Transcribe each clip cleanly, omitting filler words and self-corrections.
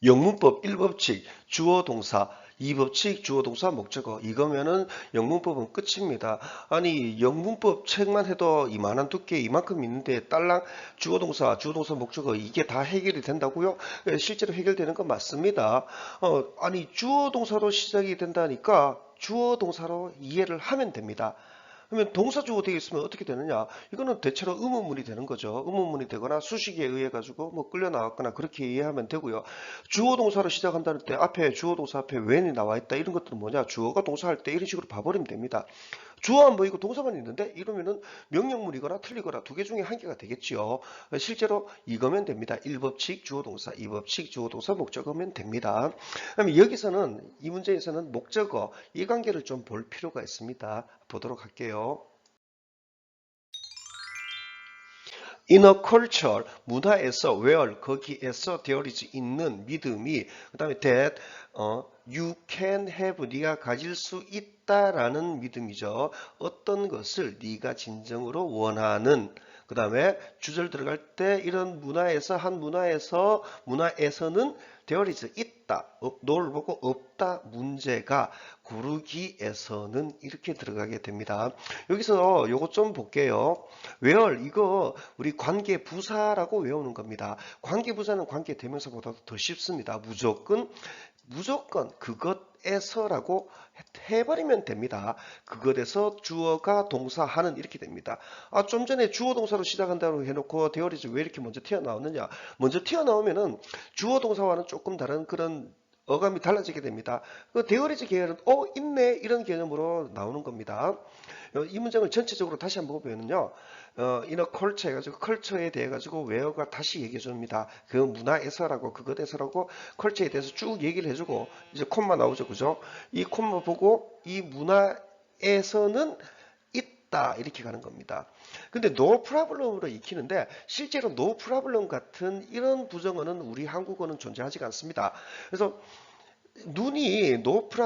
영문법 1법칙 주어 동사 2법칙 주어 동사 목적어 이거면은 영문법은 끝입니다. 아니 영문법 책만 해도 이만한 두께 이만큼 있는데 딸랑 주어 동사 목적어 이게 다 해결이 된다고요? 실제로 해결되는 건 맞습니다. 아니 주어 동사로 시작이 된다니까 주어 동사로 이해를 하면 됩니다. 그러면 동사 주어 되어 있으면 어떻게 되느냐? 이거는 대체로 의문문이 되는 거죠. 의문문이 되거나 수식에 의해 가지고 뭐 끌려 나왔거나 그렇게 이해하면 되고요. 주어 동사로 시작한다는 때 앞에 주어 동사 앞에 when이 나와 있다. 이런 것들은 뭐냐? 주어가 동사할 때 이런 식으로 봐버리면 됩니다. 주어 안 보이고 동사만 있는데 이러면은 명령문이거나 틀리거나 두 개 중에 한 개가 되겠지요. 실제로 이거면 됩니다. 1법칙 주어 동사, 2법칙 주어 동사 목적어면 됩니다. 그럼 여기서는 이 문제에서는 목적어 이 관계를 좀 볼 필요가 있습니다. 보도록 할게요. In a culture, 문화에서 where, 거기에서 there is 있는 믿음이 그 다음에 that you can have, 네가 가질 수 있다라는 믿음이죠. 어떤 것을 네가 진정으로 원하는 그 다음에 주절 들어갈 때 이런 문화에서 한 문화에서는 there is 있다. 너를 보고 없다 문제가 고르기에서는 이렇게 들어가게 됩니다. 여기서 요거 좀 볼게요. where 이거 우리 관계 부사라고 외우는 겁니다. 관계 부사는 관계 대명사보다 더 쉽습니다. 무조건 그것에서라고 해버리면 됩니다. 그것에서 주어가 동사하는 이렇게 됩니다. 좀 전에 주어 동사로 시작한다고 해놓고 대어리지 왜 이렇게 먼저 튀어나오느냐? 먼저 튀어나오면은 주어 동사와는 조금 다른 그런 어감이 달라지게 됩니다. 그 대어리지 계열은 있네 이런 개념으로 나오는 겁니다. 이 문장을 전체적으로 다시 한번 보면요. 이너 컬처 해가지고 컬처에 대해 가지고 웨어가 다시 얘기해 줍니다. 그 문화에서라고 그것에서라고 컬처에 대해서 쭉 얘기를 해주고 이제 콤마 나오죠. 그죠? 이 콤마 보고 이 문화에서는 있다 이렇게 가는 겁니다. 근데 no problem으로 익히는데 실제로 no problem 같은 이런 부정어는 우리 한국어는 존재하지가 않습니다. 그래서 눈이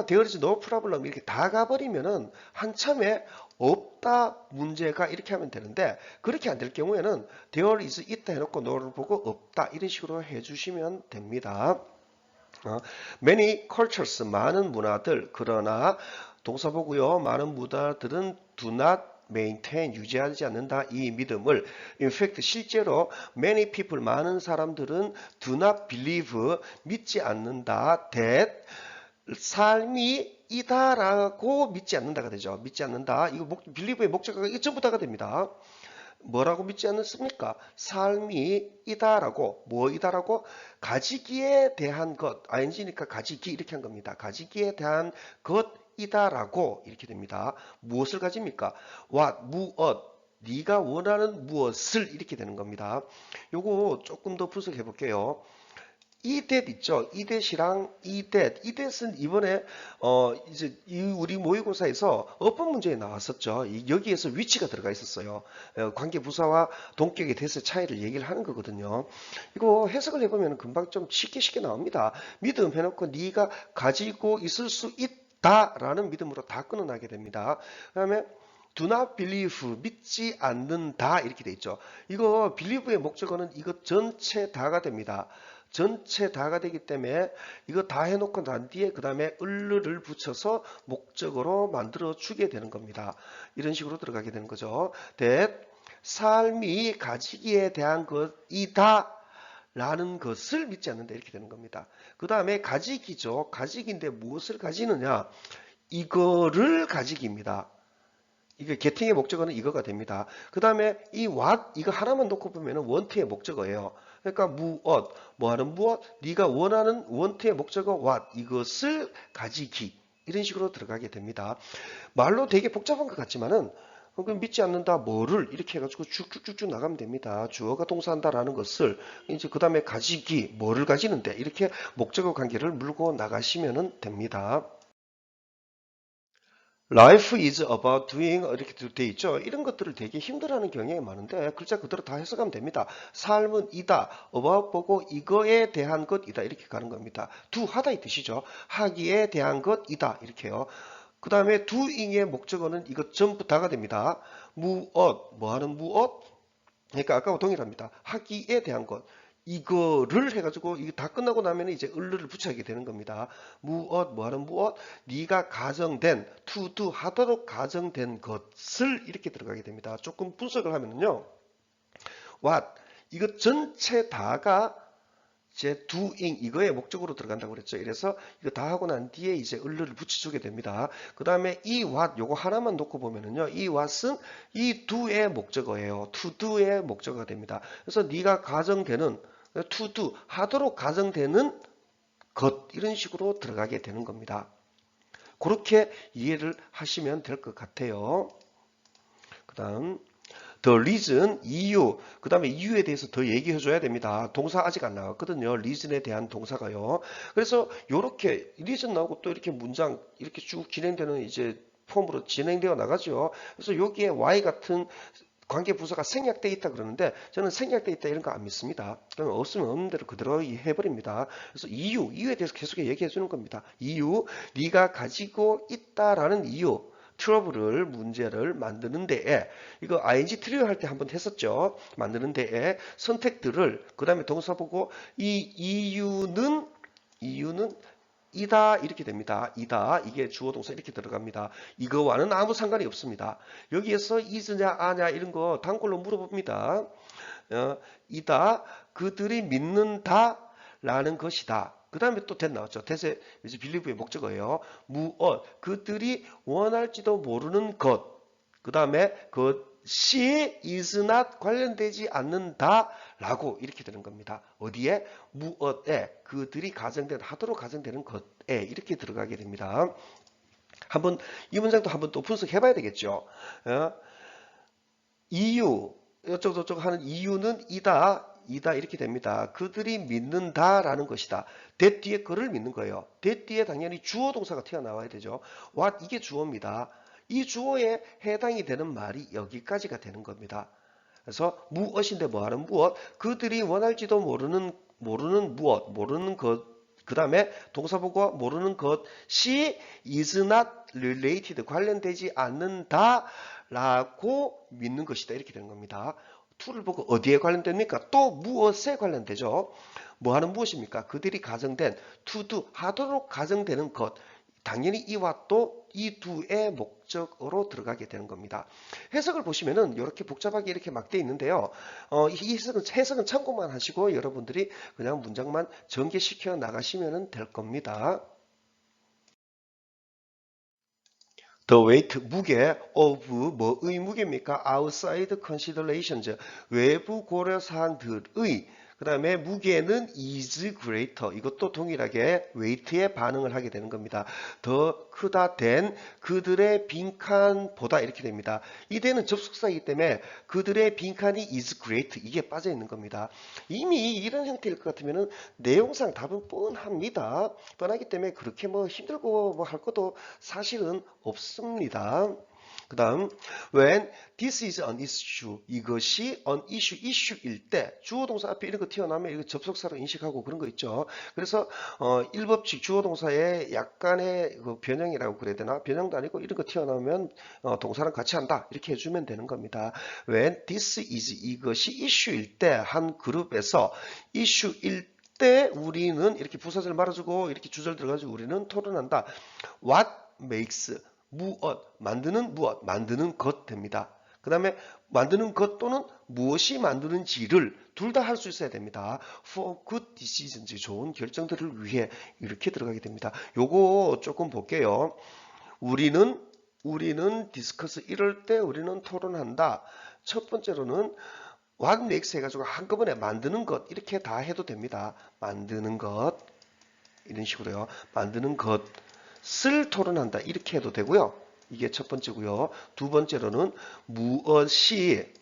there is no problem 이렇게 다 가버리면은 한참에 없다 문제가 이렇게 하면 되는데 그렇게 안 될 경우에는 there is 있다 해놓고 no를 보고 없다 이런 식으로 해주시면 됩니다. many cultures 많은 문화들 그러나 동사 보고요. 많은 문화들은 do not maintain 유지하지 않는다 이 믿음을 in fact 실제로 many people 많은 사람들은 do not believe 믿지 않는다 that 삶이 이다라고 믿지 않는다가 되죠. 믿지 않는다. 이거 빌리브의 목적어가 이거 전부 다가 됩니다. 뭐라고 믿지 않습니까? 삶이 이다라고 뭐이다라고 가지기에 대한 것 ing니까 가지기 이렇게 한 겁니다. 가지기에 대한 것이다라고 이렇게 됩니다. 무엇을 가집니까? what 무엇 네가 원하는 무엇을 이렇게 되는 겁니다. 요거 조금 더 분석해 볼게요. 이댓 있죠. 이댓이랑 이댓은 이번에 이제 우리 모의고사에서 어법 문제에 나왔었죠. 여기에서 위치가 들어가 있었어요. 관계 부사와 동격의 대세 차이를 얘기를 하는 거거든요. 이거 해석을 해보면 금방 좀 쉽게 나옵니다. 믿음 해놓고 네가 가지고 있을 수 있다라는 믿음으로 다 끊어나게 됩니다. 그다음에 do not believe 믿지 않는다 이렇게 돼 있죠. 이거 believe의 목적어는 이것 전체 다가 됩니다. 전체 다가 되기 때문에 이거 다 해놓고 난 뒤에 그 다음에 을를 붙여서 목적어로 만들어 주게 되는 겁니다. 이런 식으로 들어가게 되는 거죠. that 삶이 가지기에 대한 것이다 라는 것을 믿지 않는다 이렇게 되는 겁니다. 그 다음에 가지기죠. 가지기인데 무엇을 가지느냐 이거를 가지기입니다. 이게 getting의 목적어는 이거가 됩니다. 그 다음에 이 what 이거 하나만 놓고 보면은 want의 목적어예요. 그러니까 무엇, 뭐하는 무엇, 네가 원하는 want의 목적어 what 이것을 가지기 이런 식으로 들어가게 됩니다. 말로 되게 복잡한 것 같지만은 믿지 않는다 뭐를 이렇게 해가지고 쭉쭉쭉 나가면 됩니다. 주어가 동사한다라는 것을 이제 그 다음에 가지기 뭐를 가지는데 이렇게 목적어 관계를 물고 나가시면 됩니다. Life is about doing 이렇게 돼 있죠. 이런 것들을 되게 힘들어하는 경향이 많은데 글자 그대로 다 해석하면 됩니다. 삶은 이다. about 보고 이거에 대한 것이다. 이렇게 가는 겁니다. do 하다 이 뜻이죠. 하기에 대한 것이다. 이렇게요. 그 다음에 doing의 목적어는 이것 전부 다가 됩니다. 무엇, 뭐하는 무엇? 그러니까 아까와 동일합니다. 하기에 대한 것. 이거를 해가지고 이게 다 끝나고 나면 이제 을를 붙여야 되는 겁니다. 무엇 뭐하는 무엇 네가 가정된 to do 하도록 가정된 것을 이렇게 들어가게 됩니다. 조금 분석을 하면은요. what 이거 전체 다가 이제 doing 이거의 목적으로 들어간다고 그랬죠. 이래서 이거 다 하고 난 뒤에 이제 을를 붙여주게 됩니다. 그 다음에 이 what 요거 하나만 놓고 보면은요. 이 what은 이 do의 목적어예요. to do의 목적어가 됩니다. 그래서 네가 가정되는 to do 하도록 가정되는 것 이런 식으로 들어가게 되는 겁니다. 그렇게 이해를 하시면 될 것 같아요. 그 다음 the reason, 이유, 그 다음에 이유에 대해서 더 얘기해 줘야 됩니다. 동사 아직 안 나왔거든요. reason에 대한 동사가요. 그래서 이렇게 reason 나오고 또 이렇게 문장 이렇게 쭉 진행되는 이제 폼으로 진행되어 나가죠. 그래서 여기에 y 같은 관계 부사가 생략돼 있다 그러는데 저는 생략돼 있다 이런 거 안 믿습니다. 그럼 없으면 없는 대로 그대로 해버립니다. 그래서 이유에 대해서 계속 얘기해 주는 겁니다. 이유, 네가 가지고 있다라는 이유. 트러블을 문제를 만드는 데에 이거 ing 트리오 할 때 한번 했었죠. 만드는 데에 선택들을 그 다음에 동사 보고 이 이유는 이다 이렇게 됩니다. 이다 이게 주어 동사 이렇게 들어갑니다. 이거와는 아무 상관이 없습니다. 여기에서 is냐 아냐 이런 거 단골로 물어봅니다. 이다 그들이 믿는다 라는 것이다. 그 다음에 또 that 나왔죠. that의 이제 believe의 목적어예요. 무엇 그들이 원할지도 모르는 것. 그 다음에 그것이 is not 관련되지 않는다 라고 이렇게 되는 겁니다. 어디에? 무엇에 그들이 하도록 가정되는 것에 이렇게 들어가게 됩니다. 한번 이 문장도 한번 또 분석해 봐야 되겠죠. 이유 어쩌고저쩌고 하는 이유는 이다 이렇게 됩니다. 그들이 믿는다라는 것이다. that 뒤에 그를 믿는 거예요. that 뒤에 당연히 주어 동사가 튀어나와야 되죠. what 이게 주어입니다. 이 주어에 해당이 되는 말이 여기까지가 되는 겁니다. 그래서 무엇인데 뭐하는 무엇 그들이 원할지도 모르는 무엇 모르는 것 그 다음에 동사 보고 모르는 것이 is not related 관련되지 않는다 라고 믿는 것이다 이렇게 되는 겁니다. to를 보고 어디에 관련됩니까? 또 무엇에 관련되죠. 뭐하는 무엇입니까? 그들이 가정된 to do 하도록 가정되는 것 당연히 이와 또 이 두의 목적으로 들어가게 되는 겁니다. 해석을 보시면은 이렇게 복잡하게 이렇게 막 돼 있는데요. 이 해석은 참고만 하시고 여러분들이 그냥 문장만 전개시켜 나가시면 될 겁니다. The weight, 무게 of 뭐의 무게입니까? outside considerations, 외부 고려 사항들의 그 다음에 무게는 is greater. 이것도 동일하게 weight에 반응을 하게 되는 겁니다. 더 크다 된 그들의 빈칸보다 이렇게 됩니다. 이 대는 접속사이기 때문에 그들의 빈칸이 is great. 이게 빠져 있는 겁니다. 이미 이런 형태일 것 같으면 내용상 답은 뻔합니다. 뻔하기 때문에 그렇게 뭐 힘들고 뭐 할 것도 사실은 없습니다. 그 다음 when this is an issue 이것이 an issue일 때 주어 동사 앞에 이런 거 튀어나오면 이거 접속사로 인식하고 그런 거 있죠. 그래서 일법칙 주어 동사의 약간의 그 변형이라고 그래야 되나? 변형도 아니고 이런 거 튀어나오면 동사랑 같이 한다 이렇게 해주면 되는 겁니다. when this is 이것이 issue일 때 한 그룹에서 issue일 때 우리는 이렇게 부사절 말아주고 이렇게 주절 들어가지고 우리는 토론한다. What makes 무엇 만드는 것 됩니다. 그 다음에 만드는 것 또는 무엇이 만드는지를 둘 다 할 수 있어야 됩니다. For good decisions 좋은 결정들을 위해 이렇게 들어가게 됩니다. 요거 조금 볼게요. 우리는 디스커스 이럴 때 우리는 토론한다. 첫 번째로는 what makes 해가지고 한꺼번에 만드는 것 이렇게 다 해도 됩니다. 만드는 것 이런 식으로요. 만드는 것을 토론한다 이렇게 해도 되고요. 이게 첫 번째고요. 두 번째로는 무엇이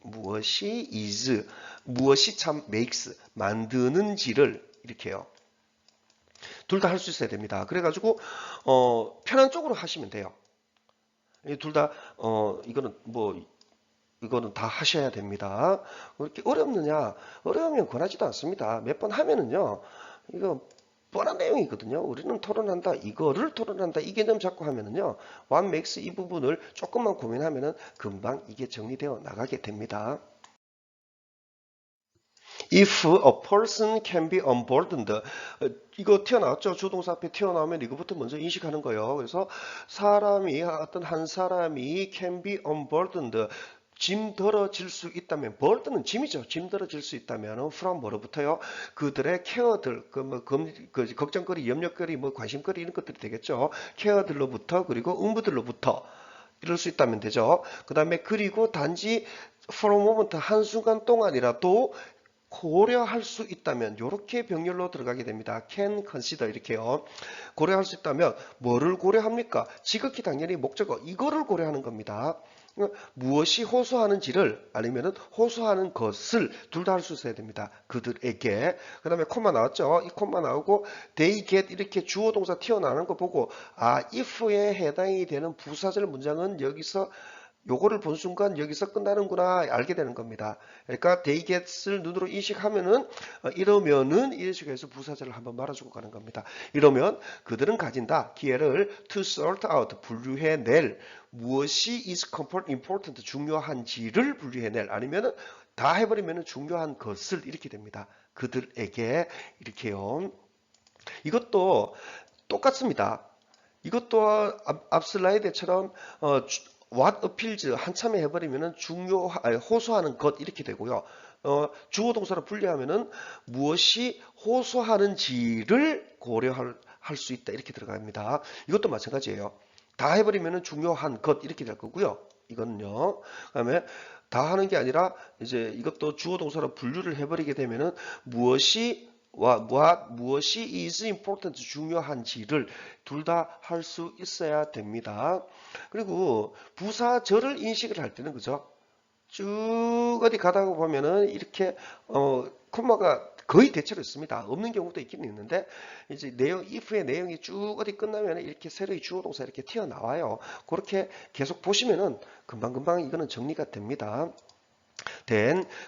is 무엇이 참 makes 만드는지를 이렇게 해요. 둘 다 할 수 있어야 됩니다. 그래가지고 편한 쪽으로 하시면 돼요. 둘 다 이거는 다 하셔야 됩니다. 그렇게 어렵느냐? 어려우면 권하지도 않습니다. 몇 번 하면은요, 이거 뻔한 내용이거든요. 우리는 토론한다, 이거를 토론한다, 이 개념 잡고 하면은요, what makes 이 부분을 조금만 고민하면은 금방 이게 정리되어 나가게 됩니다. If a person can be unburdened, 이거 튀어나왔죠? 주동사 앞에 튀어나오면 이거부터 먼저 인식하는 거예요. 그래서 사람이, 어떤 한 사람이 can be unburdened, 짐 덜어질 수 있다면, burden은 짐이죠. 짐 덜어질 수 있다면 from 뭐로부터요? 그들의 케어들, 그 걱정거리, 염려거리, 뭐 관심거리 이런 것들이 되겠죠. 케어들로부터 그리고 응부들로부터 이럴 수 있다면 되죠. 그 다음에 그리고 단지 for a moment 한순간 동안이라도 고려할 수 있다면 이렇게 병렬로 들어가게 됩니다. can consider 이렇게요. 고려할 수 있다면 뭐를 고려합니까? 지극히 당연히 목적어 이거를 고려하는 겁니다. 무엇이 호소하는지를 아니면 호소하는 것을 둘 다 할 수 있어야 됩니다. 그들에게. 그 다음에 콤마 나왔죠. 이 콤마 나오고 they get 이렇게 주어 동사 튀어나오는 거 보고 if에 해당이 되는 부사절 문장은 여기서 요거를 본 순간 여기서 끝나는구나 알게 되는 겁니다. 그러니까 they get을 눈으로 인식하면은 이러면은 이런 식으로 해서 부사절을 한번 말아주고 가는 겁니다. 이러면 그들은 가진다. 기회를 to sort out 분류해낼 무엇이 is important 중요한지를 분류해낼 아니면은 다 해버리면은 중요한 것을 이렇게 됩니다. 그들에게 이렇게요. 이것도 똑같습니다. 이것도 앞 슬라이드처럼 what appeals 한참에 해버리면은 호소하는 것 이렇게 되고요. 주어 동사로 분리하면은 무엇이 호소하는지를 고려할 수 있다 이렇게 들어갑니다. 이것도 마찬가지예요. 다 해버리면은 중요한 것 이렇게 될 거고요. 이거는요. 그다음에 다 하는 게 아니라 이제 이것도 주어 동사로 분류를 해버리게 되면은 무엇이 is important 중요한지를 둘 다 할 수 있어야 됩니다. 그리고 부사절을 인식을 할 때는 그죠? 쭉 어디 가다가 보면은 이렇게 콤마가 거의 대체로 있습니다. 없는 경우도 있긴 있는데 이제 if의 내용이 쭉 어디 끝나면 이렇게 새로이 주어 동사 이렇게 튀어나와요. 그렇게 계속 보시면은 금방금방 이거는 정리가 됩니다.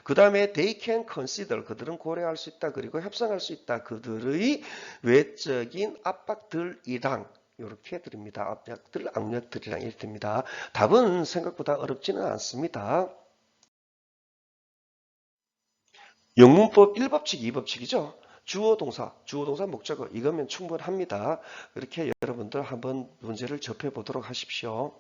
그 다음에 they can consider 그들은 고려할 수 있다 그리고 협상할 수 있다 그들의 외적인 압박들이랑 이렇게 드립니다. 압력들, 악력들이랑 이렇게 됩니다. 답은 생각보다 어렵지는 않습니다. 영문법 1법칙, 2법칙이죠. 주어 동사 목적어 이거면 충분합니다. 이렇게 여러분들 한번 문제를 접해 보도록 하십시오.